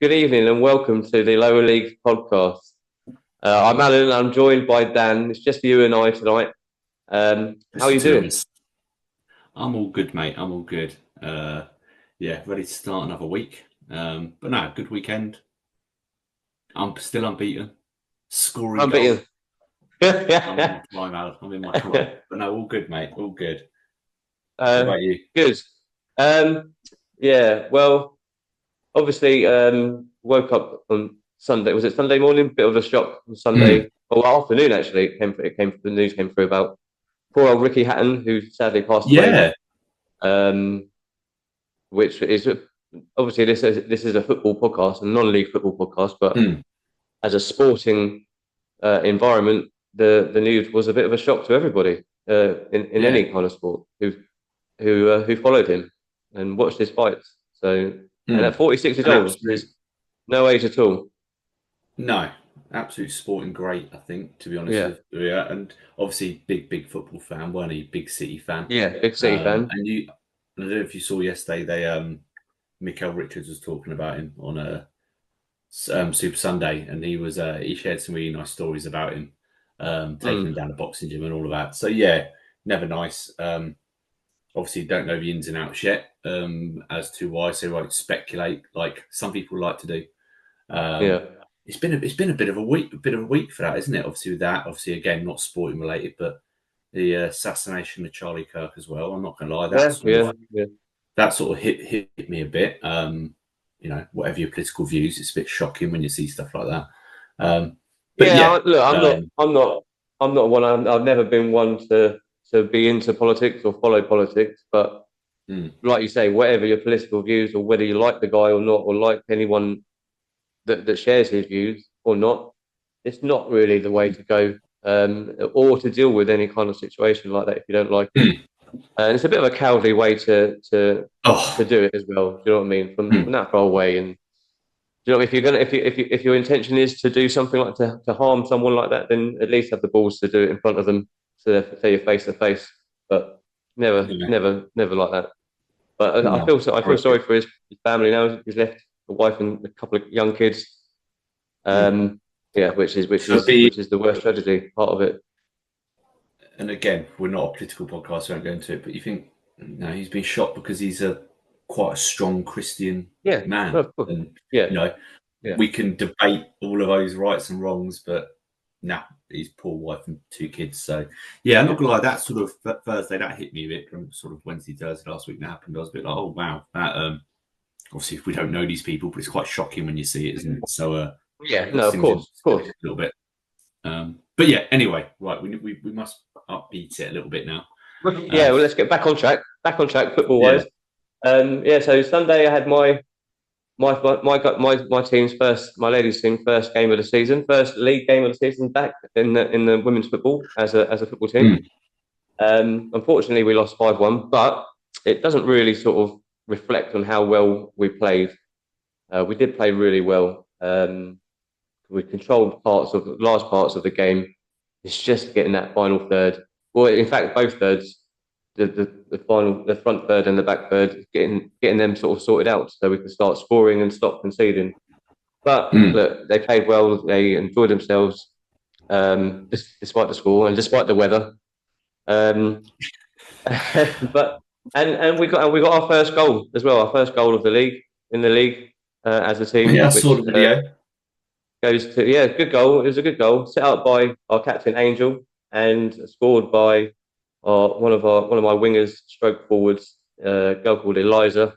good evening and welcome to the Lower League podcast. I'm Alan and I'm joined by Dan. It's just you and I tonight. How are you doing? I'm all good, mate. I'm all good. Ready to start another week. But no, good weekend. I'm still unbeaten. Scoring Unbeaten. I'm in my prime. But no, all good, mate. All good. What about you? Good. Well, obviously, woke up on Sunday. Was it Sunday morning? Bit of a shock on Sunday. Afternoon, actually. The news came through about poor old Ricky Hatton, who sadly passed away. Which is obviously this is a football podcast, a non-league football podcast, but as a sporting environment, the news was a bit of a shock to everybody in any kind of sport who followed him and watched his fights. So and at 46 years old, there's no age at all. No, absolute sporting great, I think, to be honest with you. Yeah, and obviously big football fan, weren't he? Big City fan. Yeah, big City fan. And I don't know if you saw yesterday, Mikael Richards was talking about him on a Super Sunday, and he shared some really nice stories about him, taking him down to boxing gym and all of that. So yeah, never nice. Obviously, don't know the ins and outs yet as to why, so I won't speculate like some people like to do. It's been a bit of a week for that, isn't it? Obviously, with that, again, not sporting related, but the assassination of Charlie Kirk as well. I'm not going to lie, that sort of hit me a bit. Whatever your political views, it's a bit shocking when you see stuff like that. I'm not one. I've never been one to be into politics or follow politics, but like you say, whatever your political views, or whether you like the guy or not, or like anyone that shares his views or not, it's not really the way to go, or to deal with any kind of situation like that if you don't like it. And it's a bit of a cowardly way to do it as well. Do you know what I mean? From that far away, and you know, if your intention is to do something like to harm someone like that, then at least have the balls to do it in front of them, so they say you're face to face. But never like that. But I feel sorry for his family now. He's left a wife and a couple of young kids. Which is the worst tragedy part of it. And again, we're not a political podcast, so I won't go into it. But you think, he's been shot because he's quite a strong Christian man. We can debate all of those rights and wrongs, but his poor wife and two kids. So I'm not gonna lie, that sort of Thursday that hit me a bit from sort of Wednesday, Thursday last week that happened. I was a bit like, oh wow, that obviously we don't know these people, but it's quite shocking when you see it, isn't it? So of course, a little bit. But yeah, anyway, right, we must upbeat it a little bit now. Well, let's get back on track football wise. So Sunday I had my team's my ladies' team first game of the season, first league game of the season back in the women's football as a football team. Unfortunately, we lost 5-1, but it doesn't really sort of reflect on how well we played. We did play really well. We controlled large parts of the game. It's just getting that final third. Well, in fact, both thirds, the front third and the back third, getting them sort of sorted out so we can start scoring and stop conceding. But look, they played well. They enjoyed themselves, despite the score and despite the weather. But we got our first goal as well. Our first goal of the league as a team. I saw the video. Good goal. It was a good goal, set up by our captain Angel and scored by one of my wingers, stroke forwards, a girl called Eliza.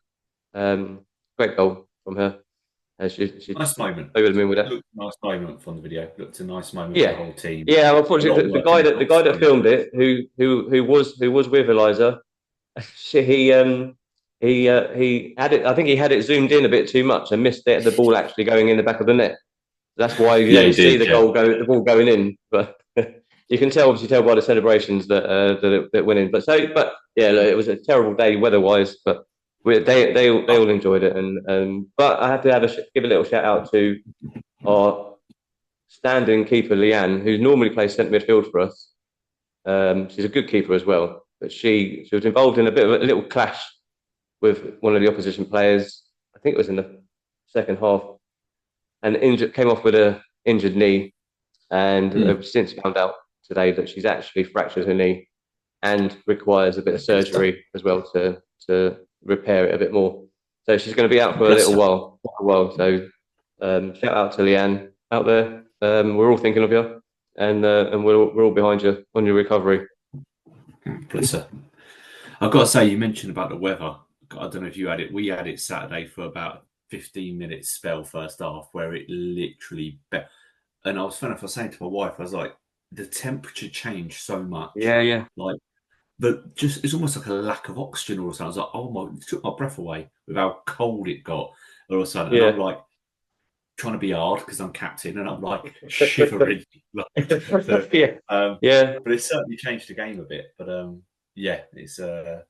Great goal from her. She nice moment. Over the moon with that. Nice moment from the video. Looked a nice moment for the whole team. Yeah, unfortunately, the guy that filmed it, who was with Eliza, he had it. I think he had it zoomed in a bit too much and missed the ball actually going in the back of the net. That's why you don't see the ball going in, but you can tell by the celebrations that went in. But it was a terrible day weather-wise, but they all enjoyed it. And but I have to give a little shout out to our standing keeper Leanne, who normally plays centre midfield for us. She's a good keeper as well, but she was involved in a little clash with one of the opposition players. I think it was in the second half. and came off with a injured knee, and Mm. I've since found out today that she's actually fractured her knee and requires a bit of Good stuff. surgery as well to repair it a bit more. So she's going to be out for a Bless little her. while, quite a while. So shout out to Leanne out there. We're all thinking of you, and we're all behind you on your recovery. Bless her. I've got to say, you mentioned about the weather. I don't know if you had it. We had it Saturday for about 15 minutes spell first half where it literally and I was saying to my wife, I was like, the temperature changed so much. Yeah. Like it's almost like a lack of oxygen all of a sudden. I was like, oh my, it took my breath away with how cold it got all of a sudden. And I'm like trying to be hard because I'm captain and I'm like shivering. Yeah. But it's certainly changed the game a bit. But it's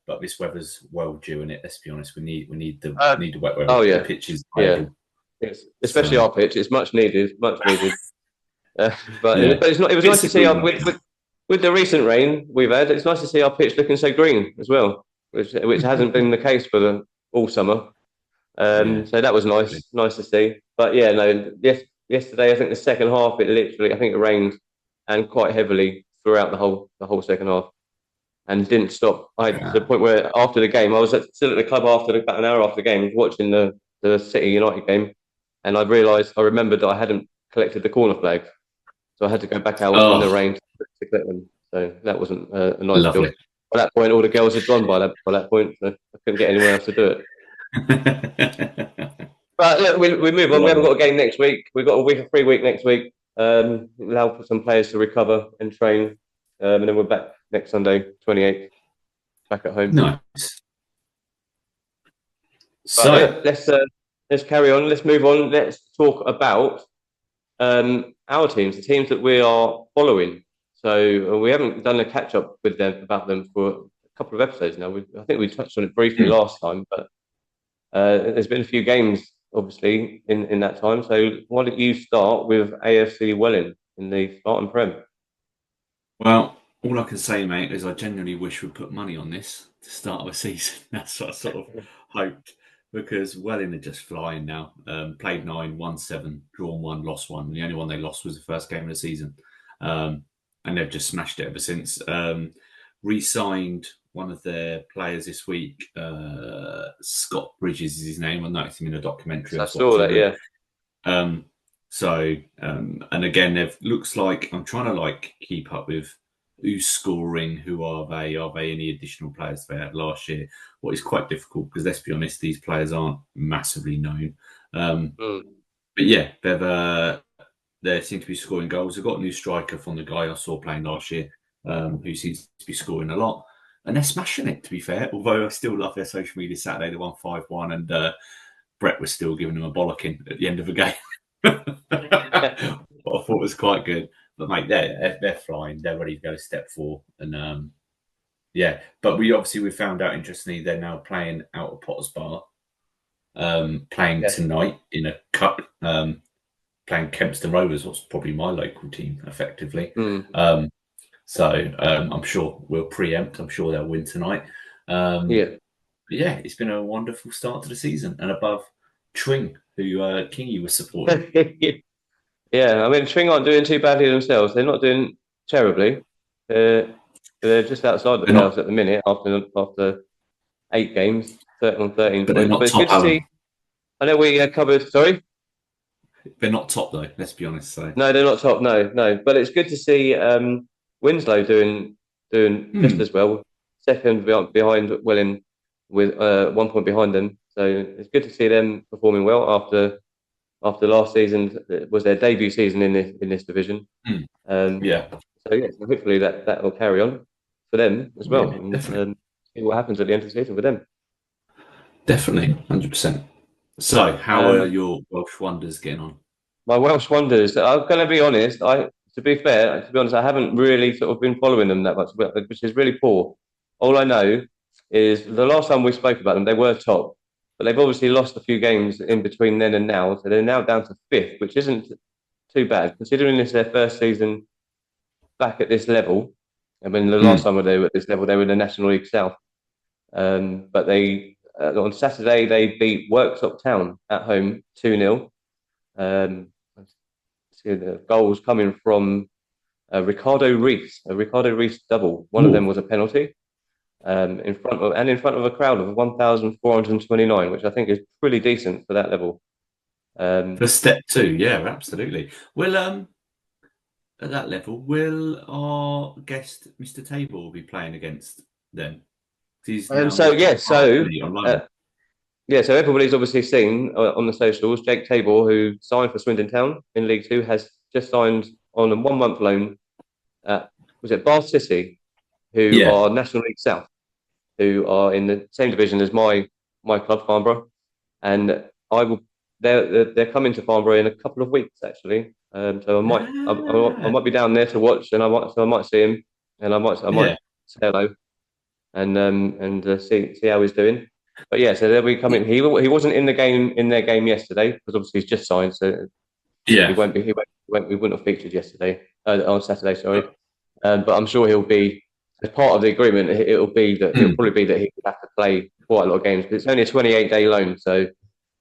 but this weather's well due in it. Let's be honest, we need the wet weather. Oh yeah, the pitch is especially our pitch. It's much needed, much needed. But it's not. It was nice to see with the recent rain we've had. It's nice to see our pitch looking so green as well, which hasn't been the case for all summer. So that was nice to see. But yesterday I think the second half I think it rained and quite heavily throughout the whole second half. And didn't stop. To the point where after the game, I was still at the club about an hour after the game, watching the City United game, and I remembered that I hadn't collected the corner flags, so I had to go back out in the rain to collect them. So that wasn't a nice Lovely. job. By that point, all the girls had gone by that point, so I couldn't get anyone else to do it. But look, we move on. We haven't got a game next week. We've got a free week next week. Allow for some players to recover and train, and then we're back next Sunday, 28th, back at home. Nice. So let's carry on. Let's move on. Let's talk about our teams, the teams that we are following. So we haven't done a catch up with them about them for a couple of episodes now. I think we touched on it briefly last time, but there's been a few games obviously in that time. So why don't you start with AFC Welling in the Spartan Prem? Well, all I can say, mate, is I genuinely wish we'd put money on this to start the season. That's what I sort of hoped, because Welling are just flying now. Played 9, won 7, drawn 1, lost 1. And the only one they lost was the first game of the season. And they've just smashed it ever since. Re-signed one of their players this week. Scott Bridges is his name. I noticed him in a documentary. I saw that, yeah. And again, looks like I'm trying to keep up with who's scoring, who are they any additional players they had last year? What is quite difficult because let's be honest, these players aren't massively known. But yeah, they seem to be scoring goals. They've got a new striker from the guy I saw playing last year, who seems to be scoring a lot. And they're smashing it, to be fair, although I still love their social media Saturday. They won 5-1 and Brett was still giving them a bollocking at the end of the game. What I thought was quite good. But, mate, they're flying. They're ready to go step 4. And, but we found out, interestingly, they're now playing out of Potters Bar, playing tonight in a cup, playing Kempston Rovers, what's probably my local team, effectively. So I'm sure we'll preempt. I'm sure they'll win tonight. It's been a wonderful start to the season, and above Twing, who Kingy was supporting. Yeah, I mean, Twing aren't doing too badly themselves. They're not doing terribly. They're just outside the playoffs at the minute after 8 games, 13 points. But it's good to see. I know we covered. Sorry, they're not top though. Let's be honest. So no, they're not top. No. But it's good to see Winslow doing just as well. Second behind Welling with 1 point behind them. So it's good to see them performing well after last season. It was their debut season in this division. So hopefully that will carry on for them as well. And see what happens at the end of the season with them. Definitely, 100%. So how are your Welsh Wonders getting on? My Welsh Wonders. I'm going to be honest. To be honest, I haven't really sort of been following them that much, which is really poor. All I know is the last time we spoke about them, they were top, but they've obviously lost a few games in between then and now. So they're now down to 5th, which isn't too bad considering it's their first season back at this level. I mean, the last time they were at this level, they were in the National League South. But they on Saturday they beat Worksop Town at home 2-0. See the goals coming from Ricardo Reis, a Ricardo Reis double. One of them was a penalty in front of a crowd of 1,429, which I think is pretty decent for that level. For step 2, yeah, absolutely. Well, at that level, will our guest Mr. Table be playing against them? So everybody's obviously seen on the socials, Jake Tabor, who signed for Swindon Town in League Two, has just signed on a 1 month loan at, was it Bath City, who are National League South, who are in the same division as my club, Farnborough, and they're coming to Farnborough in a couple of weeks actually. So I might be down there to watch, and I might see him, and I might say hello, and see how he's doing. But yeah, so they'll be coming. He wasn't in their game yesterday because obviously he's just signed, so he wouldn't have featured yesterday on Saturday. Sorry, but I'm sure he'll be as part of the agreement. It'll probably be that he will have to play quite a lot of games because it's only a 28-day loan. So,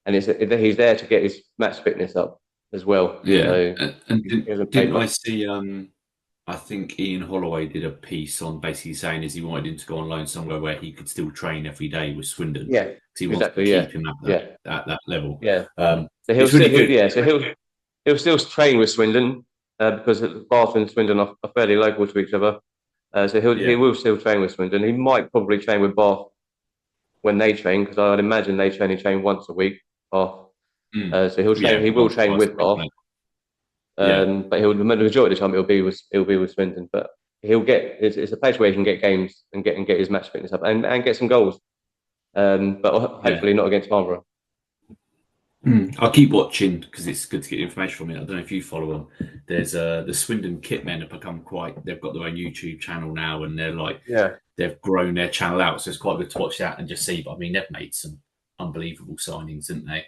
and he's there to get his match fitness up as well. Yeah, so and didn't I see? I think Ian Holloway did a piece on basically saying he wanted him to go on loan somewhere where he could still train every day with Swindon. Yeah, because he wants to keep him at that level. Yeah, so he'll still train with Swindon because Bath and Swindon are fairly local to each other. So he will still train with Swindon. He might probably train with Bath when they train because I'd imagine they train once a week. Bath. So he will train with Bath. But the majority of the time he'll be with Swindon. But it's a place where he can get games and get his match fitness up and get some goals. But hopefully not against Farnborough. I'll keep watching because it's good to get information from it. I don't know if you follow them. There's the Swindon Kitmen have become they've got their own YouTube channel now, and they've grown their channel out, so it's quite good to watch that and just see. But I mean, they've made some unbelievable signings, haven't they?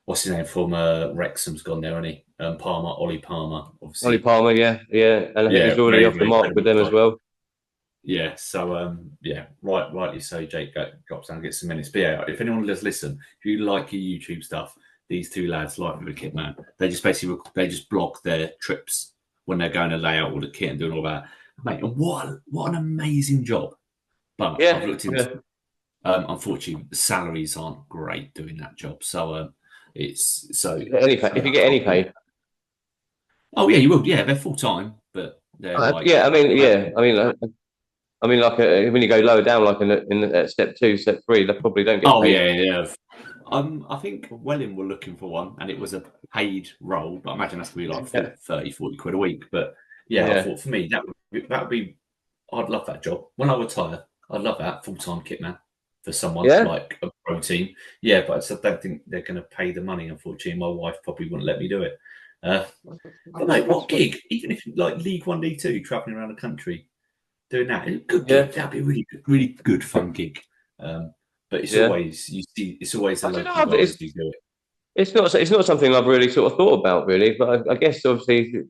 What's his name from Wrexham's gone there, hasn't he? Ollie Palmer, obviously. Ollie Palmer, yeah, and I think he's already off the mark with them as well. Yeah, so rightly so. Jake drops down and gets some minutes. But yeah, if anyone does listen, if you like your YouTube stuff, these two lads, Life of a Kit Man, they just block their trips when they're going to lay out all the kit and doing all that. Mate, and what an amazing job! But I've looked into. Unfortunately, the salaries aren't great doing that job. So it's so. If you get any pay. Oh yeah, you will. Yeah, they're full time, but they're when you go lower down, like in step 2, step 3, they probably don't get paid. Yeah. I think Welling were looking for one, and it was a paid role, but I imagine that's going to be like 30, 40 quid a week. But I thought for me that would be. I'd love that job when I retire. I'd love that full-time kit man for someone like a pro team. Yeah, but I don't think they're going to pay the money. Unfortunately, my wife probably wouldn't let me do it. But mate, what gig? Even if like League 1, League 2, traveling around the country. Doing that, good gig. That'd be a really good fun gig. But it's always the local guys who do it. It's not something I've really sort of thought about really, but I guess obviously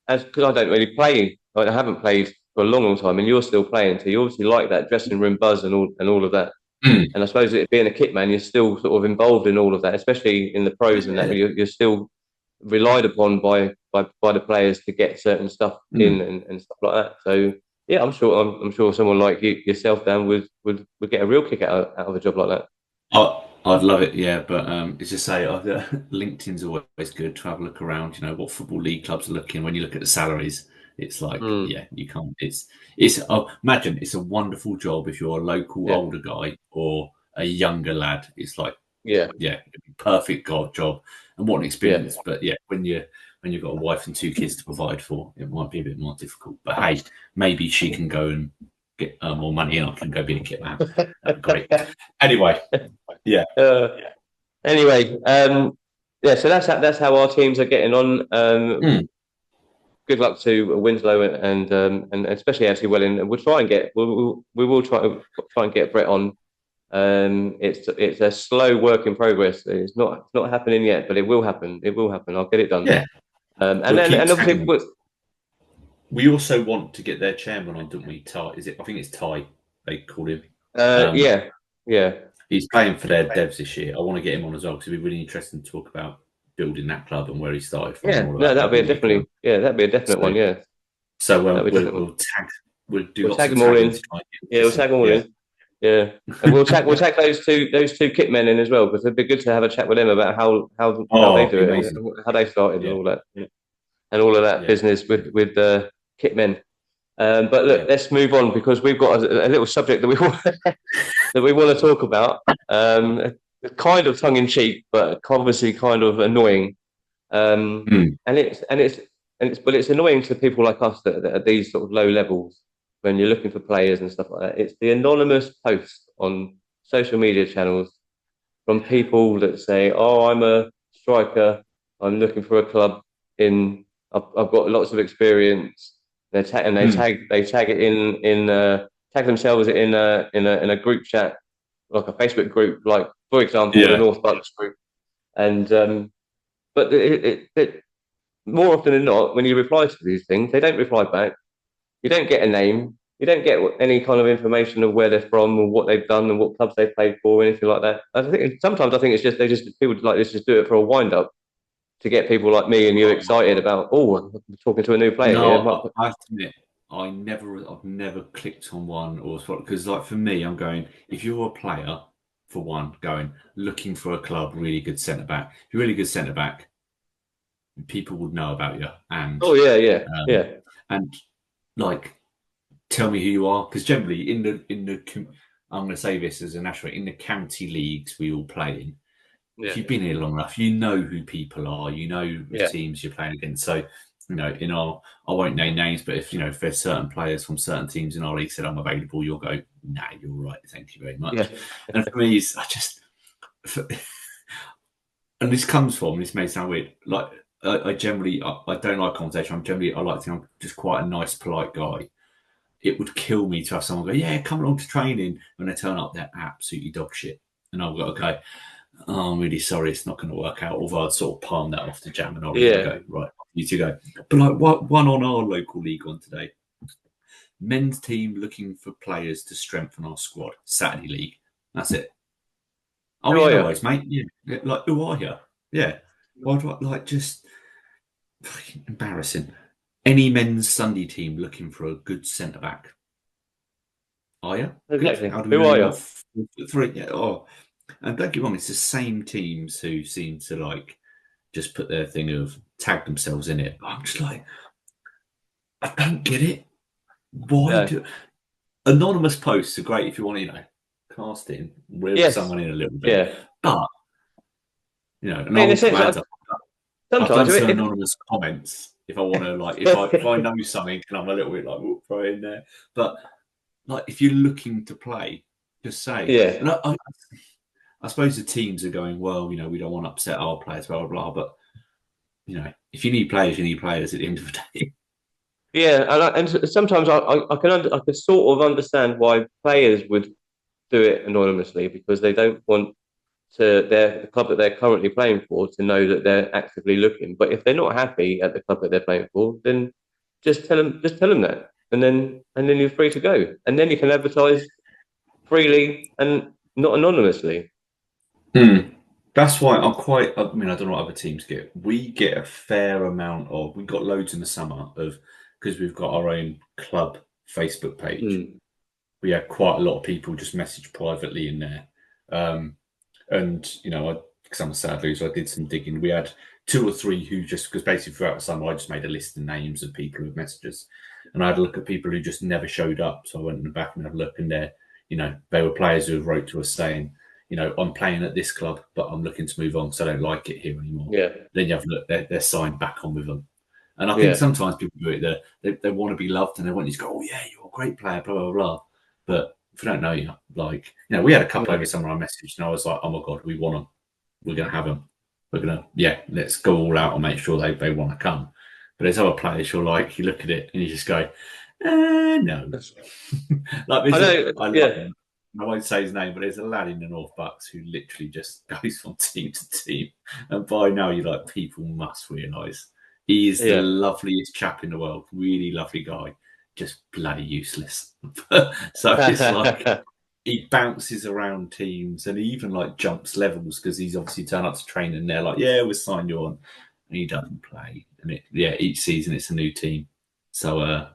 because I don't really play, I haven't played for a long time, and you're still playing, so you obviously like that dressing room buzz and all of that. And I suppose being a kit man, you're still sort of involved in all of that, especially in the pros and that you're still relied upon by the players to get certain stuff in and stuff like that. So. Yeah, I'm sure someone like yourself, Dan, would get a real kick out of a job like that. I'd love it, yeah. But it's just say LinkedIn's always good to have a look around. You know what football league clubs are looking. When you look at the salaries, it's like you can't. It's imagine it's a wonderful job if you're a local older guy or a younger lad. It's like perfect job, and what an experience. But when you've got a wife and 2 kids to provide for, it might be a bit more difficult. But hey, maybe she can go and get more money and I can go be a kit man. Great. Anyway, Anyway, so that's how our teams are getting on. Good luck to Winslow and especially FC Welling. And we will try and get Brett on. It's a slow work in progress. It's not happening yet, but it will happen. I'll get it done. Yeah. And obviously we also want to get their chairman on, don't we? Ty, I think it's Ty. They call him. Yeah. He's playing for their devs this year. I want to get him on as well because it'd be really interesting to talk about building that club and where he started from and Yeah, all of no, that. that'd be a definitely, yeah, that'd be a definite one. Yeah, So that'd be a definite one. we'll do We'll lots tag of them all tagging in. to try and Yeah, get we'll some, tag them all in. Yeah, and we'll tag those two kit men in as well because it'd be good to have a chat with them about how they Oh, do it amazing. and how they started Yeah, and all that and all of that yeah, business with the kit men. But look, yeah. let's move on because we've got a little subject that we want that we want to talk about. Kind of tongue in cheek, but obviously kind of annoying. Mm. But it's annoying to people like us that are at these sort of low levels when you're looking for players and stuff like that. It's the anonymous posts on social media channels from people that say, "Oh, I'm a striker. I'm looking for a club in. I've got lots of experience." Mm. They tag it tag themselves in a group chat, like a Facebook group, like for example the Yeah. North Bucks group. And but more often than not, when you reply to these things, they don't reply back. You don't get a name. You don't get any kind of information of where they're from or what they've done and what clubs they've played for or anything like that. Sometimes I think it's just people like this just do it for a wind up to get people like me and you excited about. Oh, I'm talking to a new player here. No, I have to admit, I've never clicked on one or because, like, for me, I'm going. If you're a player, for one, going looking for a club, really good centre back. If you're a really good centre back, people would know about you, Oh yeah, yeah, um, yeah, and like tell me who you are, because generally I'm going to say this as a national in the county leagues we all play in. yeah, If you've been here long enough, you know who people are, you know the yeah, teams you're playing against. So, I won't name names, but if there's certain players from certain teams in our league said I'm available, you'll go, nah, you're right, thank you very much. yeah, And for me, and this may sound weird, like I generally I don't like conversation. I like to think I'm just quite a nice, polite guy. It would kill me to have someone go, yeah, come along to training, when they turn up, they're absolutely dog shit, and I'll go, okay. Oh, I'm really sorry, it's not going to work out. Although I'd sort of palm that off to Jam and Ollie and yeah. go, right, you two go. But like one on our local league one today. Men's team looking for players to strengthen our squad. Saturday league. That's it. Oh, Who yeah, are no you? worries, mate. Yeah. Like, who are you? Yeah. Why do I like just fucking embarrassing? Any men's Sunday team looking for a good centre back. Are you? Good. Exactly. How do we Who know are you're you? not 3? Yeah. Oh, and don't get me wrong, it's the same teams who seem to like just put their thing of tag themselves in it. I'm just like, I don't get it. Why No. do anonymous posts are great if you want to, cast in, reel Yes. someone in a little bit. Yeah. But I and mean, I'll in a put sense, my hands up. I've sometimes done some if anonymous comments if I want to, like, if I know something and I'm a little bit like, throw it in there. But like, if you're looking to play, just say. yeah, And I suppose the teams are going, well, we don't want to upset our players, blah blah blah. But if you need players, you need players at the end of the day. yeah, and sometimes I can sort of understand why players would do it anonymously because they don't want the club that they're currently playing for to know that they're actively looking. But if they're not happy at the club that they're playing for, then just tell them that, and then you're free to go, and then you can advertise freely and not anonymously. That's why I mean, I don't know what other teams get. We get a fair amount of. We got loads in the summer of because we've got our own club Facebook page. Mm. We had quite a lot of people just message privately in there. And because I'm a sad loser, I did some digging. We had 2 or 3 who just because basically throughout the summer I just made a list of names of people with messages, and I had a look at people who just never showed up. So I went in the back and had a look, and they were players who wrote to us saying, I'm playing at this club, but I'm looking to move on because I don't like it here anymore. Yeah, Then you have a look, they're signed back on with them. And I think yeah, sometimes people do it, they want to be loved and they want you to go, oh yeah, you're a great player, blah, blah, blah. But if I don't know you, like, we had a couple no, over summer I messaged and I was like, oh my God, we want them. We're going to have them. We're going to, let's go all out and make sure they want to come. But there's other players you're like, you look at it and you just go, no. Like, I know. I love Yeah, him. I won't say his name, but there's a lad in the North Bucks who literally just goes from team to team. And by now, you're like, people must realise he is the yeah. loveliest chap in the world. Really lovely guy, just bloody useless. So it's like, he bounces around teams and he even like jumps levels because he's obviously turned up to train and they're like, yeah, we'll sign you on. And he doesn't play. And each season it's a new team. So,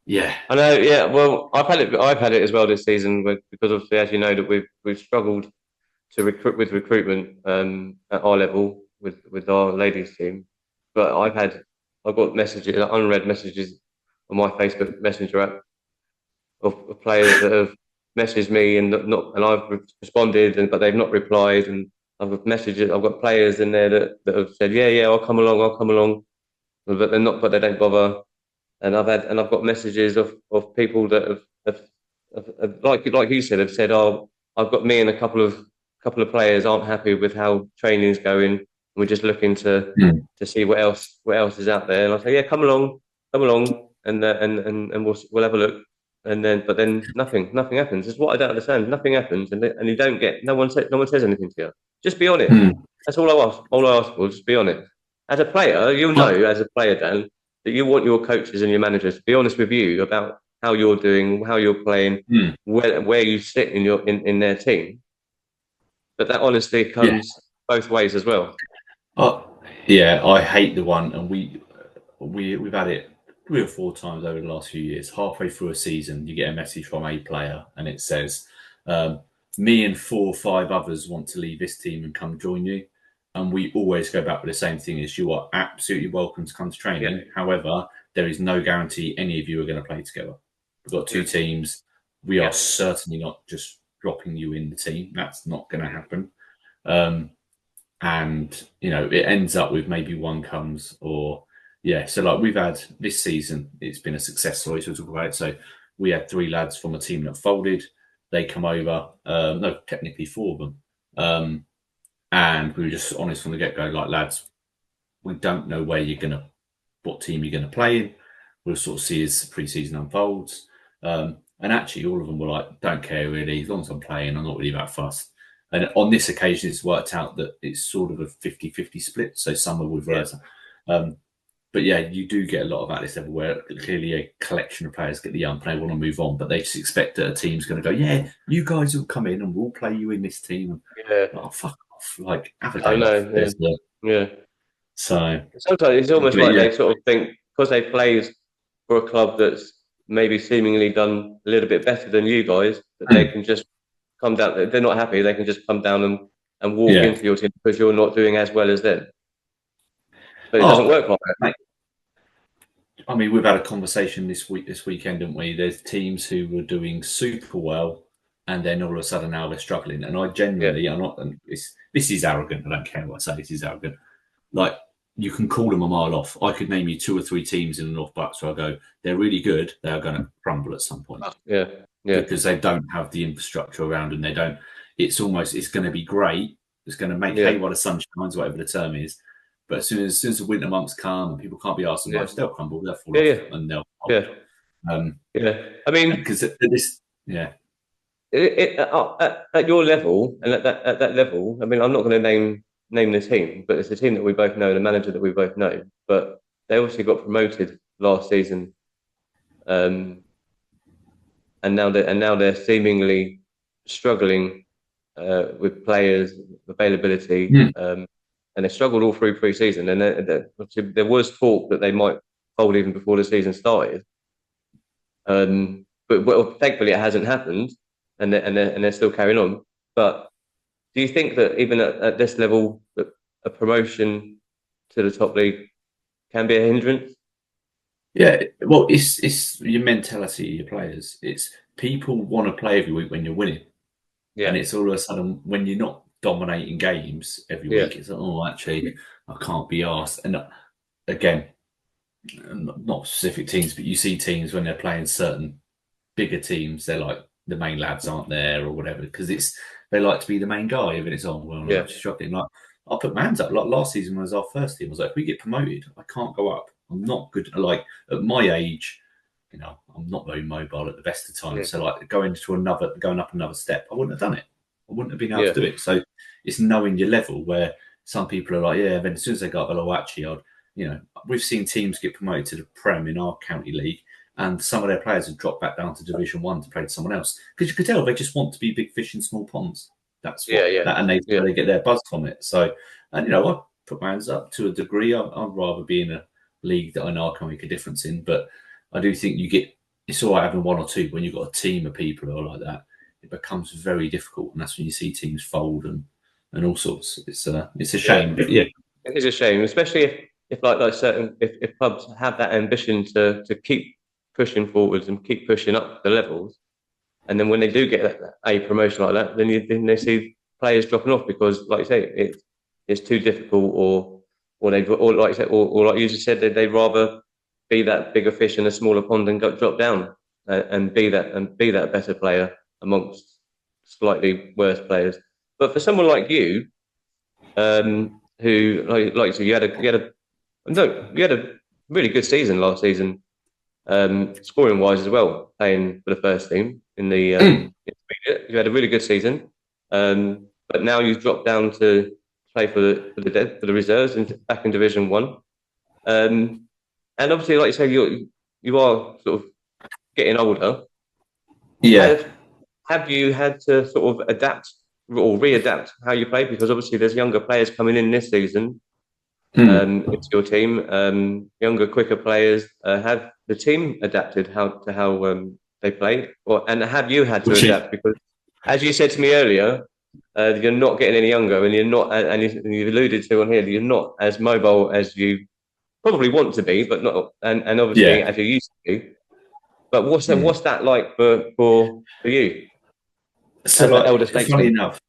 yeah. I know. Yeah. Well, I've had it. I've had it as well this season because obviously, as you know, that we've struggled to recruit with recruitment at our level with our ladies team. But I've got messages, unread messages on my Facebook Messenger app of players that have messaged me and I've responded but they've not replied, and I've got messages. I've got players in there that have said, yeah, I'll come along, but they don't bother. And I've got messages of people that like you said, have said, oh, I've got me and a couple of players aren't happy with how training's going. We're just looking to see what else is out there. And I say, yeah, come along, and we'll have a look. But then nothing happens. It's what I don't understand. Nothing happens, and you don't get no one says anything to you. Just be honest. That's all I ask. All I ask for, just be honest. As a player, you'll know as a player, Dan, that you want your coaches and your managers to be honest with you about how you're doing, how you're playing, where you sit in their team. But that honesty comes both ways as well. Yeah, I hate the one, and we've had it 3 or 4 times over the last few years. Halfway through a season, you get a message from a player, and it says, "Me and 4 or 5 others want to leave this team and come join you." And we always go back with the same thing: is you are absolutely welcome to come to training. However, there is no guarantee any of you are going to play together. We've got 2 teams. We are certainly not just dropping you in the team. That's not going to happen. And it ends up with maybe one comes so like we've had this season, it's been a success story, so we'll talk about it. So we had 3 lads from a team that folded. They come over, no, technically 4 of them, and we were just honest from the get-go, like, lads, we don't know what team you're gonna play in. We'll sort of see as the pre-season unfolds, and actually all of them were like, don't care really, as long as I'm playing, I'm not really that fussed. And on this occasion, it's worked out that it's sort of a 50-50 split. So some are with Versa. But yeah, you do get a lot of that this level where clearly a collection of players get the young player want to move on, but they just expect that a team's going to go, yeah, you guys will come in and we'll play you in this team. Oh, fuck off. Like, have a day off. Yeah. So sometimes it's almost like they sort of think because they played for a club that's maybe seemingly done a little bit better than you guys, that they can just come down. If they're not happy, they can just come down and walk into your team because you're not doing as well as them. But it doesn't work like that. Mate, I mean, we've had a conversation this weekend, didn't we? There's teams who were doing super well, and then all of a sudden now they're struggling. And I genuinely, I'm not. This is arrogant. I don't care what I say. This is arrogant. Like, you can call them a mile off. I could name you 2 or 3 teams in the North Bucks where I go, they're really good. They are going to crumble at some point. Yeah. Because they don't have the infrastructure around, and they don't. It's going to be great. It's going to make hay while the sun shines, whatever the term is. But as soon as the winter months come and people can't be asked much, they'll crumble, they'll fall off, and they'll. I mean, because this, at your level and at that level, I mean, I'm not going to name the team, but it's a team that we both know, the manager that we both know. But they obviously got promoted last season, and now they're seemingly struggling with players availability. And they struggled all through pre-season, and there was talk that they might fold even before the season started. But thankfully it hasn't happened, and they're still carrying on. But do you think that even at this level, that a promotion to the top league can be a hindrance? Yeah, well, it's your mentality, your players. It's people want to play every week when you're winning, and it's all of a sudden when you're not dominating games every week, it's like, oh, actually, I can't be asked. And again, not specific teams, but you see teams when they're playing certain bigger teams, they're like, the main lads aren't there or whatever, because they like to be the main guy. If it's on, well, I'm actually struggling. Like, I'll put my hands up. Like, last season was our first team. I was like, if we get promoted, I can't go up. I'm not good. Like, at my age, I'm not very mobile at the best of times. So like going up another step, I wouldn't have done it. I wouldn't have been able to do it. So it's knowing your level, where some people are like, then as soon as they go up, actually, we've seen teams get promoted to the Prem in our county league, and some of their players have dropped back down to Division 1 to play with someone else because you could tell they just want to be big fish in small ponds. That's what, and they get their buzz from it. So, and I put my hands up to a degree. I'd rather be in a league that I know I can make a difference in, but I do think it's all right having one or two. When you've got a team of people who are like that, it becomes very difficult, and that's when you see teams fold and all sorts. It's a shame, but it is a shame, especially if if clubs have that ambition to keep pushing forwards and keep pushing up the levels, and then when they do get a promotion like that, then they see players dropping off because, like you say, it's too difficult, or like you just said, they'd rather be that bigger fish in a smaller pond and drop down and be that better player amongst slightly worse players. But for someone like you, who like so you had a really good season last season, scoring wise as well, playing for the first team in the intermediate. You had a really good season, but now you've dropped down to play for the reserves and back in Division 1. And obviously, like you say, you are sort of getting older. Yeah. Have you had to sort of adapt or readapt how you play? Because obviously there's younger players coming in this season into your team, younger, quicker players. Have the team adapted how they play? And have you had to adapt? Because as you said to me earlier, you're not getting any younger, and you're not, and you've alluded to on here, that you're not as mobile as you probably want to be, but not, and obviously as you used to be. But what's that like for you? So, like, funny enough,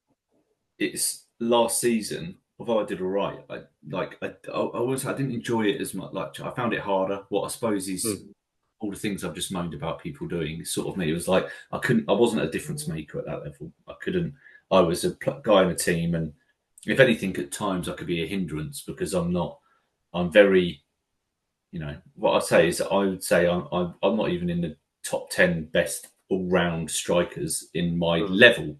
it's last season. Although I did all right, I didn't enjoy it as much. Like, I found it harder. What I suppose is all the things I've just moaned about people doing. Sort of me. It was like I wasn't a difference maker at that level. I was a guy in a team, and if anything, at times I could be a hindrance because I'm not. I'm very, what I say is that I would say I'm not even in the top 10 best all-round strikers in my level,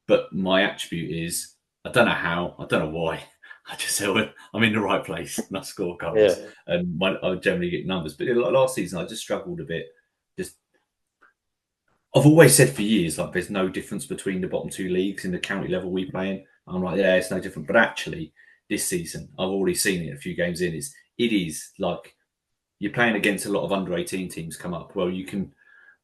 but my attribute is I don't know how, I don't know why. I just say I'm in the right place and I score goals, and I generally get numbers. But last season, I just struggled a bit. I've always said for years, like, there's no difference between the bottom two leagues in the county level we play in. I'm like, yeah, it's no different. But actually, this season, I've already seen it a few games in. It is like you're playing against a lot of under-18 teams come up. Well,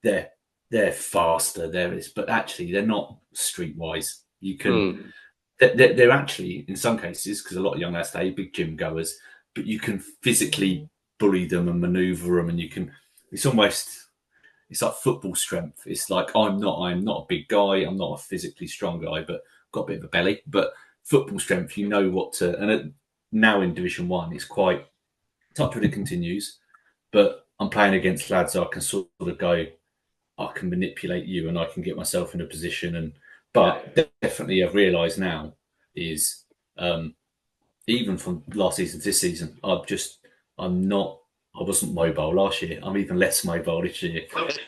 they're faster, but actually they're not streetwise. You can, they're actually, in some cases, because a lot of young lads stay big gym goers, but you can physically bully them and maneuver them, and it's like football strength. It's like I'm not a big guy. I'm not a physically strong guy, but got a bit of a belly. But football strength, you know what to. And now in Division 1, it's quite touch when it continues. But I'm playing against lads so I can sort of go, I can manipulate you and I can get myself in a position. But definitely I've realised now is even from last season to this season, I wasn't mobile last year. I'm even less mobile this year.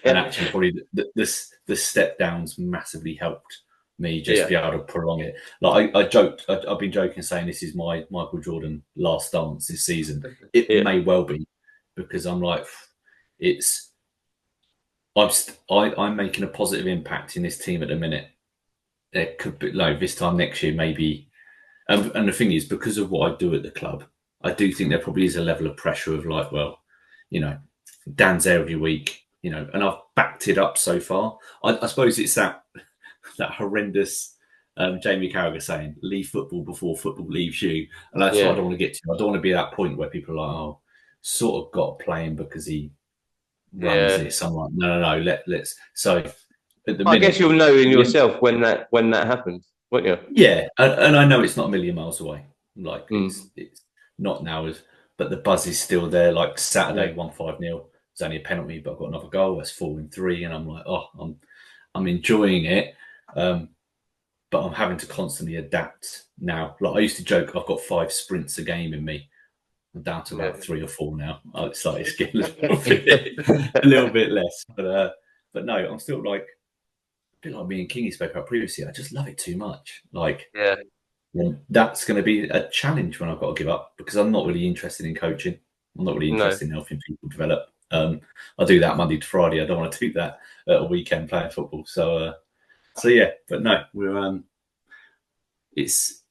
And actually probably the step downs massively helped me just be able to prolong it. Like I joked, I've been joking saying this is my Michael Jordan last dance this season. It may well be, because I'm like, I'm making a positive impact in this team at the minute. There could be like this time next year, maybe. And the thing is, because of what I do at the club, I do think there probably is a level of pressure of like, well, Dan's there every week, and I've backed it up so far. I suppose it's that horrendous Jamie Carragher saying, leave football before football leaves you. And that's what I don't want to get to. I don't want to be at that point where people are like, oh, sort of got to play him because he runs this. I'm like, no, let's. So at the minute, I guess you'll know in yourself when that happens, won't you? Yeah, and I know it's not a million miles away. Like it's not now, but the buzz is still there. Like Saturday, 1-5-0. It's only a penalty, but I've got another goal. That's 4-3, and I'm like, oh, I'm enjoying it. But I'm having to constantly adapt now. Like I used to joke, I've got 5 sprints a game in me. I'm down to about 3 or 4 now. It's getting a little bit less. But no, I'm still like a bit like me and Kingy spoke about previously. I just love it too much. Like, that's going to be a challenge when I've got to give up, because I'm not really interested in coaching. I'm not really interested in helping people develop. I do that Monday to Friday. I don't want to do that at a weekend playing football. So yeah, but no, we're it's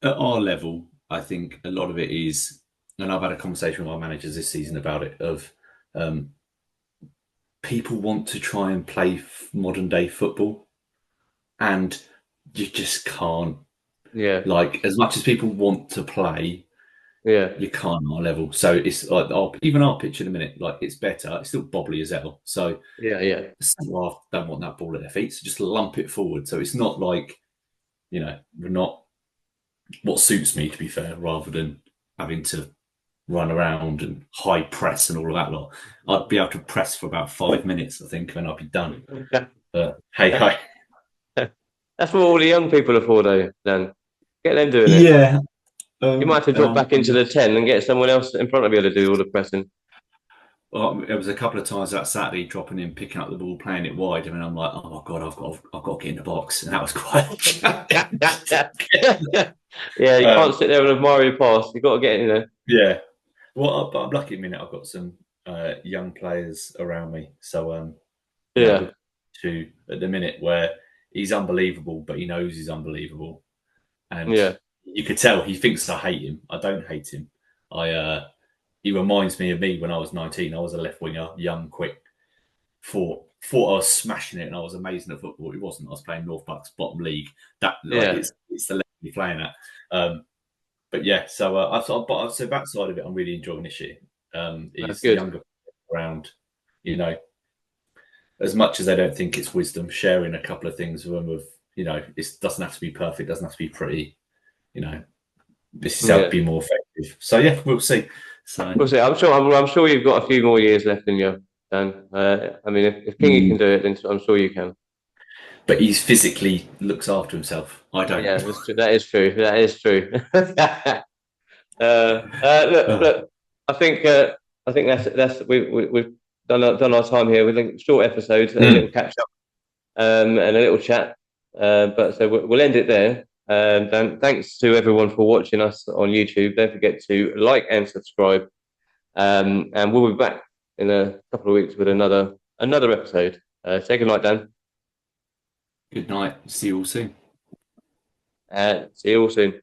at our level. I think a lot of it is, and I've had a conversation with our managers this season about it. Of people want to try and play modern day football, and you just can't. Yeah. Like, as much as people want to play, Yeah. you can't on our level. So it's like even our pitch in a minute, like it's better. It's still bobbly as hell. So Yeah. the centre half don't want that ball at their feet, so just lump it forward. So it's not like, we're not what suits me, to be fair, rather than having to run around and high press and all of that lot. I'd be able to press for about 5 minutes, I think, and I'd be done. But hey, hi. That's what all the young people are for, though, Dan. Get them doing it. Yeah. You might have to drop back into the 10 and get someone else in front of you to do all the pressing. Well, it was a couple of times that Saturday, dropping in, picking up the ball, playing it wide, and I'm like, oh my god, I've got to get in the box, and that was quite. Yeah, you can't sit there and admire your pass. You've got to get in there. Yeah, well, but I'm lucky. I've got some young players around me, so Yeah. Two at the minute where he's unbelievable, but he knows he's unbelievable, and Yeah. you could tell he thinks I hate him. I don't hate him. He reminds me of me when I was 19. I was a left winger, young, quick. Thought I was smashing it and I was amazing at football. It wasn't. I was playing North Bucks bottom league. It's the level you're playing at. But yeah, so that side of it, I'm really enjoying this year. Is younger around, as much as they don't think it's wisdom, sharing a couple of things with them. It doesn't have to be perfect, doesn't have to be pretty. This is how to be more effective. So yeah, we'll see. We'll see. I'm sure you've got a few more years left in you, Dan. I mean, if Kingy can do it, then I'm sure you can. But he physically looks after himself. I don't. Yeah, that's true. That is true. That is true. Look, I think that's we've done our time here with a short episode, a little catch up, and a little chat. But so we'll end it there. Dan, thanks to everyone for watching us on YouTube. Don't forget to like and subscribe. And we'll be back in a couple of weeks with another episode. Say good night, Dan. Good night. See you all soon. See you all soon.